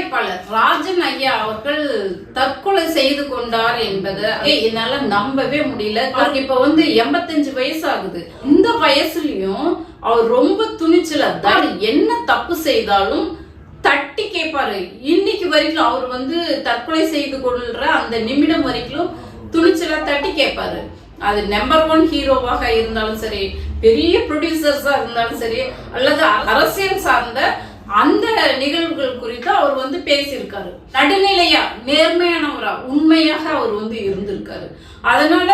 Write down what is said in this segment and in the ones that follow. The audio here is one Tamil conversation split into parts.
தயாரிப்பாளர் ராஜன் ஐயா அவர்கள் தற்கொலை செய்து கொண்டார் என்பதை என்னால நம்பவே முடியல. அவருக்கு இப்ப 85 வயசு ஆகுது. இந்த வயசுலயும் அவர் ரொம்ப துணிச்சலா என்ன தப்பு செய்தாலும் தட்டி கேட்பாரு. இன்னைக்கு வரைக்கும் அவர் தற்கொலை செய்து கொள்ற அந்த நிமிடம் வரைக்கும் துணிச்சலா தட்டி கேட்பாரு. அது நம்பர் 1 ஹீரோவாக இருந்தாலும் சரி, பெரிய ப்ரொடியூசர்ஸா இருந்தாலும் சரி, அல்லது அரசியல் சார்ந்த அந்த நிகழ்வுகள் குறித்து அவர் பேசியிருக்காரு. நடுநிலையா, நேர்மையானவரா, உண்மையாக அவர் இருந்திருக்காரு. அதனால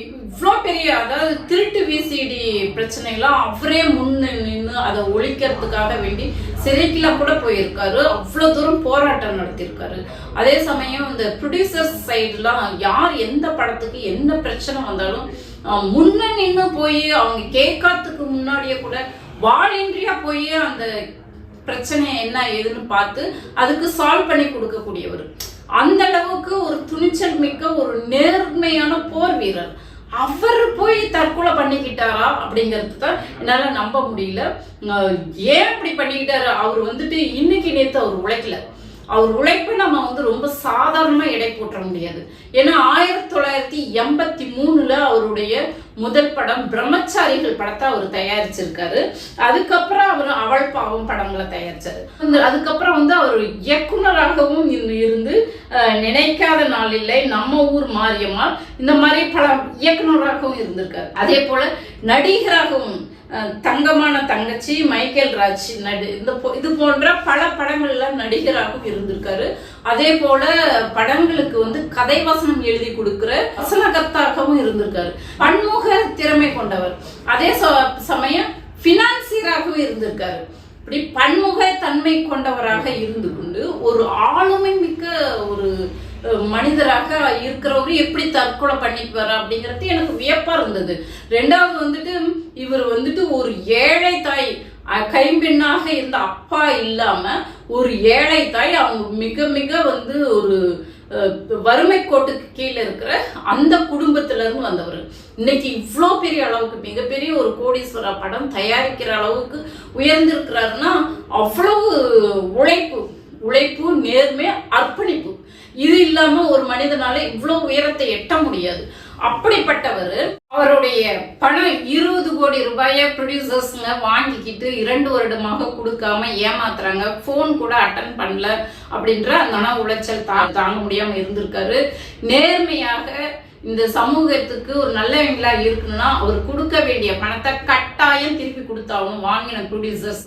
இவ்வளோ பெரிய, அதாவது திருட்டு விசிடி பிரச்சனைலாம் அவரே நின்று அதை ஒழிக்கிறதுக்காக வேண்டி சிறைக்கெல்லாம் கூட போயிருக்காரு. அவ்வளோ தூரம் போராட்டம் நடத்தியிருக்காரு. அதே சமயம் இந்த ப்ரொடியூசர்ஸ் சைடுலாம் யார் எந்த படத்துக்கு என்ன பிரச்சனை வந்தாலும் நின்று போய் அவங்க கேட்காததுக்கு முன்னாடியே கூட வாலண்டரியா போய் அந்த பிரச்சனை என்ன ஏதுன்னு பார்த்து அதுக்கு சால்வ் பண்ணி கொடுக்கக்கூடியவர். அந்த அளவுக்கு ஒரு துணிச்சல் மிக்க ஒரு நேர்மையான போர் வீரர். அவர் போய் தற்கொலை பண்ணிக்கிட்டாரா அப்படிங்கிறது தான் என்னால நம்ப முடியல. ஏன் அப்படி பண்ணிக்கிட்டாரு? அவர் இன்னைக்கு நேத்து அவர் உழைக்கல. அவர் உழைப்பை நம்ம ரொம்ப சாதாரணமா எடை போட்ட முடியாது. ஏன்னா 1983ல அவருடைய முதல் படம் பிரம்மச்சாரிகள் படத்தை அவர் தயாரிச்சிருக்காரு. அதுக்கப்புறம் அவர் அவள் பாவம் படங்களை தயாரிச்சாரு. அதுக்கப்புறம் அவர் இயக்குனராகவும் இருந்து நினைக்காத நாள் இல்லை, நம்ம ஊர் மாரியம்மாள், இந்த மாதிரி பல இயக்குனராகவும் இருந்திருக்காரு. அதே போல நடிகராகவும் தங்கமான தங்கச்சி, மைக்கேல் ராஜ் இது போன்ற பல படங்கள்ல நடிகராகவும் இருந்திருக்காரு. அதே போல படங்களுக்கு கதை வசனம் எழுதி கொடுக்கிற வசனகர்த்தாகவும் இருந்திருக்காரு. பன்முக திறமை கொண்டவர். அதே சமயம் பினான்சியராகவும் இருந்திருக்காரு. இப்படி பன்முக தன்மை கொண்டவராக இருந்து கொண்டு ஒரு ஆளுமை மிக்க ஒரு மனிதராக இருக்கிறவரு எப்படி தற்கொலை பண்ணிக்குவாரு அப்படிங்கிறது எனக்கு வியப்பா இருந்தது. ரெண்டாவது இவர் ஒரு ஏழை தாய், கைம்பெண்ணாக இருந்த அப்பா இல்லாம ஒரு ஏழை தாய், அவங்க மிக மிக ஒரு வறுமை கோட்டுக்கு கீழே இருக்கிற அந்த குடும்பத்துல இருந்து வந்தவர். இன்னைக்கு இவ்வளோ பெரிய அளவுக்கு மிகப்பெரிய ஒரு கோடீஸ்வர படம் தயாரிக்கிற அளவுக்கு உயர்ந்திருக்கிறாருன்னா அவ்வளவு உழைப்பு, நேர்மை, அர்ப்பணிப்பு. இது இல்லாம ஒரு மனிதனால இவ்வளவு உயரத்தை எட்ட முடியாது. அப்படிப்பட்டவர் அவருடைய பணம் 20 கோடி ரூபாய ப்ரொடியூசர்ஸ்ங்க வாங்கிக்கிட்டு 2 வருடமாக கொடுக்காம ஏமாத்துறாங்க. போன் கூட அட்டன் பண்ணல அப்படின்ற அந்த மன உளைச்சல் தாங்க முடியாம இருந்திருக்காரு. நேர்மையாக இந்த சமூகத்துக்கு ஒரு நல்லவங்களா இருக்கணும்னா அவர் கொடுக்க வேண்டிய பணத்தை கட்டாயம் திருப்பி கொடுத்தாலும் வாங்கின ப்ரொடியூசர்ஸ்